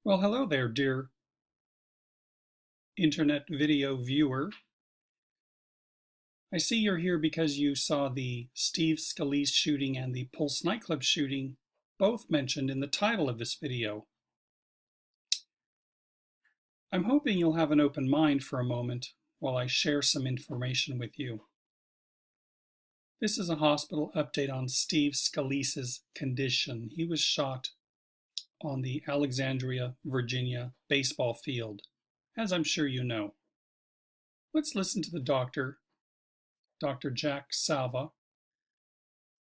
Well, hello there, dear internet video viewer. I see you're here because you saw the Steve Scalise shooting and the Pulse nightclub shooting, both mentioned in the title of this video. I'm hoping you'll have an open mind for a moment while I share some information with you. This is a hospital update on Steve Scalise's condition. He was shot on the Alexandria, Virginia baseball field, as I'm sure you know. Let's listen to the doctor, Dr. Jack Salva,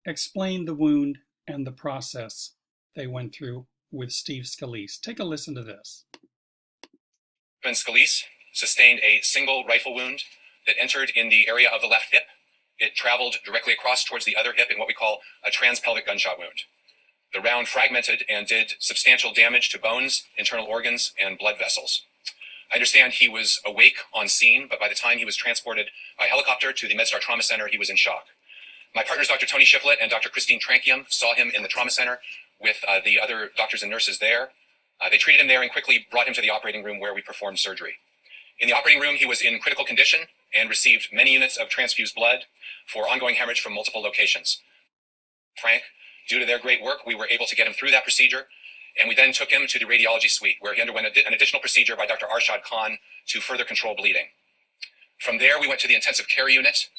explain the wound and the process they went through with Steve Scalise. Take a listen to this. Scalise sustained a single rifle wound that entered in the area of the left hip. It traveled directly across towards the other hip in what we call a transpelvic gunshot wound. The round fragmented and did substantial damage to bones, internal organs, and blood vessels. I understand he was awake on scene, but by the time he was transported by helicopter to the MedStar Trauma Center, he was in shock. My partners, Dr. Tony Shiflett and Dr. Christine Trankium, saw him in the trauma center with the other doctors and nurses there. They treated him there and quickly brought him to the operating room where we performed surgery. In the operating room, he was in critical condition and received many units of transfused blood for ongoing hemorrhage from multiple locations. Frank, due to their great work, we were able to get him through that procedure, and we then took him to the radiology suite where he underwent an additional procedure by Dr. Arshad Khan to further control bleeding. From there, we went to the intensive care unit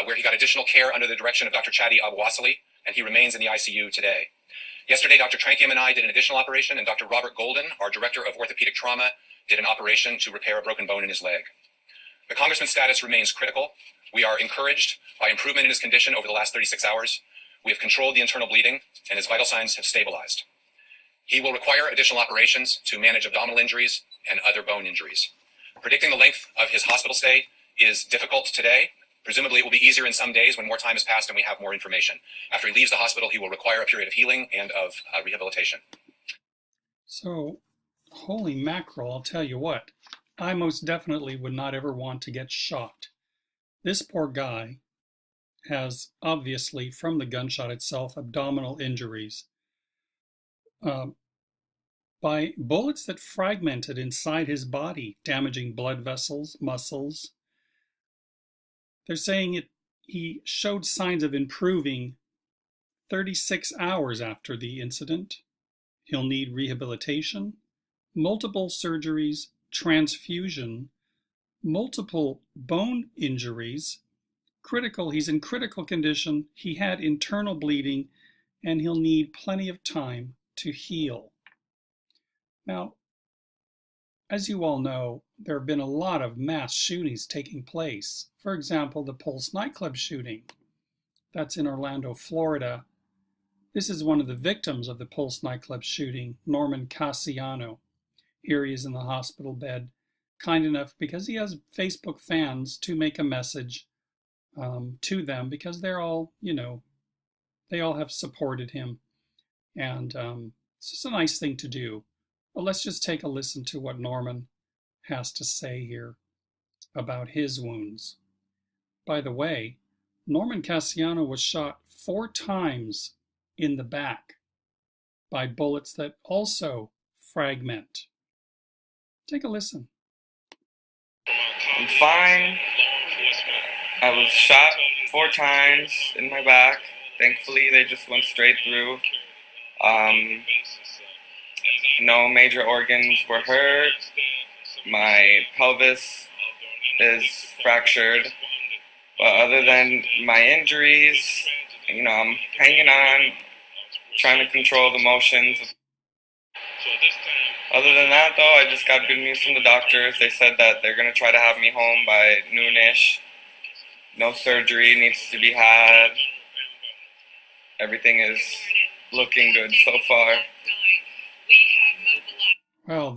where he got additional care under the direction of Dr. Chadi Abwasali, and he remains in the ICU today. Yesterday, Dr. Trankium and I did an additional operation, and Dr. Robert Golden, our director of orthopedic trauma, did an operation to repair a broken bone in his leg. The congressman's status remains critical. We are encouraged by improvement in his condition over the last 36 hours. We have controlled the internal bleeding, and his vital signs have stabilized. He will require additional operations to manage abdominal injuries and other bone injuries. Predicting the length of his hospital stay is difficult today. Presumably, it will be easier in some days when more time has passed and we have more information. After he leaves the hospital, he will require a period of healing and of rehabilitation. So, holy mackerel, I'll tell you what. I most definitely would not ever want to get shot. This poor guy has obviously, from the gunshot itself, abdominal injuries. By bullets that fragmented inside his body, damaging blood vessels, muscles. They're saying he showed signs of improving 36 hours after the incident. He'll need rehabilitation, multiple surgeries, transfusion, multiple bone injuries. He's in critical condition. He had internal bleeding, and he'll need plenty of time to heal. Now, as you all know, there have been a lot of mass shootings taking place. For example, the Pulse nightclub shooting. That's in Orlando, Florida. This is one of the victims of the Pulse nightclub shooting, Norman Cassiano. Here he is in the hospital bed, kind enough because he has Facebook fans to make a message to them because they're all, they all have supported him. And it's just a nice thing to do. But let's just take a listen to what Norman has to say here about his wounds. By the way, Norman Cassiano was shot 4 times in the back by bullets that also fragment. Take a listen. I'm fine. I was shot 4 times in my back. Thankfully, they just went straight through. No major organs were hurt. My pelvis is fractured. But other than my injuries, I'm hanging on, trying to control the motions. Other than that, though, I just got good news from the doctors. They said that they're going to try to have me home by noonish. No surgery needs to be had. Everything is looking good so far. Well,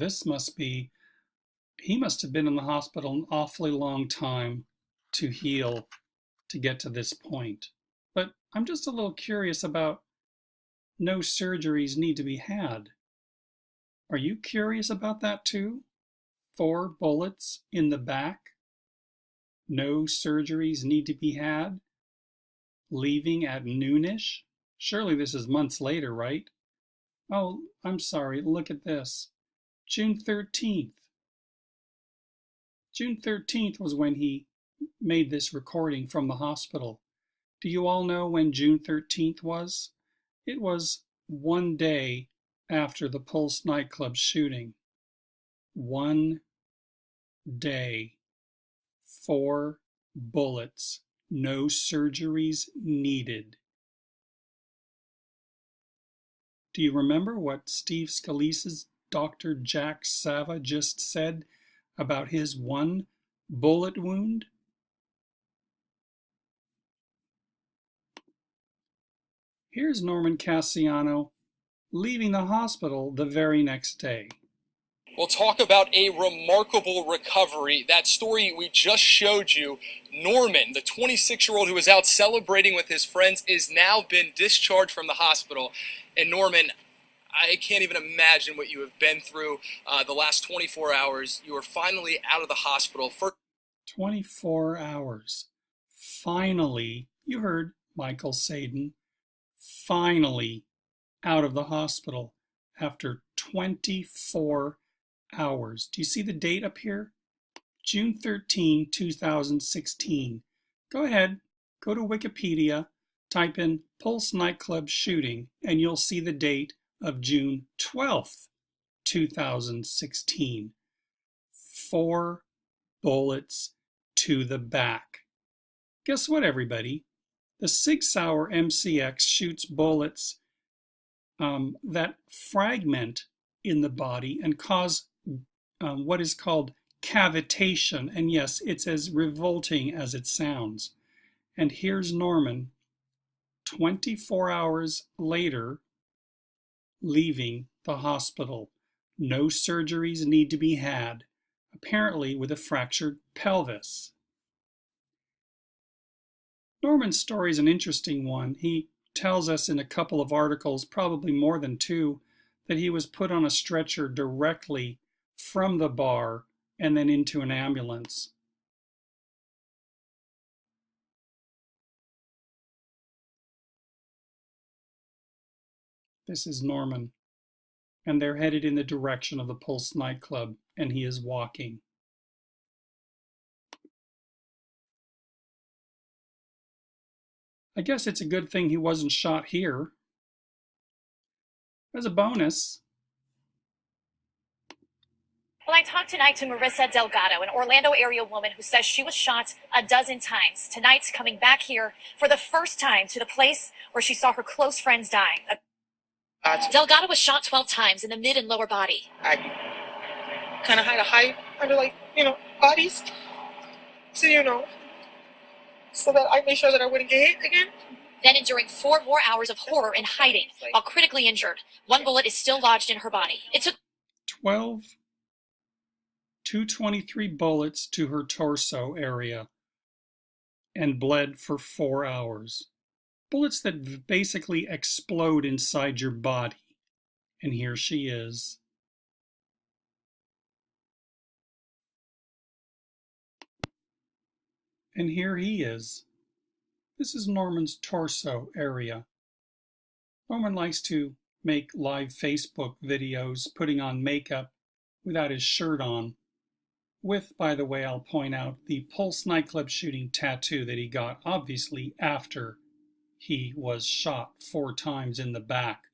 he must have been in the hospital an awfully long time to heal to get to this point. But I'm just a little curious about no surgeries need to be had. Are you curious about that too? 4 bullets in the back? No surgeries need to be had? Leaving at noonish? Surely this is months later, right? Oh, I'm sorry, look at this. June 13th. June 13th was when he made this recording from the hospital. Do you all know when June 13th was? It was one day after the Pulse nightclub shooting. 1 day. 4 bullets. No surgeries needed. Do you remember what Steve Scalise's Dr. Jack Sava just said about his 1 bullet wound? Here's Norman Cassiano leaving the hospital the very next day. We'll talk about a remarkable recovery. That story we just showed you, Norman, the 26-year-old who was out celebrating with his friends, is now been discharged from the hospital. And Norman, I can't even imagine what you have been through the last 24 hours. You are finally out of the hospital. 24 hours. Finally, you heard Michael Sadin, finally out of the hospital after 24 hours. Do you see the date up here? June 13, 2016. Go ahead, go to Wikipedia, type in Pulse nightclub shooting, and you'll see the date of June 12th, 2016. 4 bullets to the back. Guess what, everybody? The Sig Sauer MCX shoots bullets that fragment in the body and cause what is called cavitation. And yes, it's as revolting as it sounds. And here's Norman, 24 hours later, leaving the hospital. No surgeries need to be had, apparently with a fractured pelvis. Norman's story is an interesting one. He tells us in a couple of articles, probably more than 2, that he was put on a stretcher directly from the bar and then into an ambulance. This is Norman, and they're headed in the direction of the Pulse nightclub, and he is walking. I guess it's a good thing he wasn't shot here. As a bonus. Well, I talked tonight to Marissa Delgado, an Orlando area woman who says she was shot a dozen times. Tonight's coming back here for the first time to the place where she saw her close friends die. Delgado was shot 12 times in the mid and lower body. I kind of had to hide under, bodies. So, so that I made sure that I wouldn't get hit again. Then enduring 4 more hours of horror and hiding while critically injured. 1 bullet is still lodged in her body. It took 223 bullets to her torso area and bled for 4 hours. Bullets that basically explode inside your body. And here she is. And here he is. This is Norman's torso area. Norman likes to make live Facebook videos putting on makeup without his shirt on. With, by the way, I'll point out, the Pulse nightclub shooting tattoo that he got, obviously, after he was shot 4 times in the back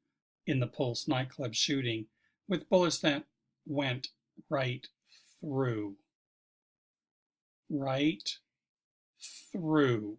in the Pulse nightclub shooting, with bullets that went right through. Right through.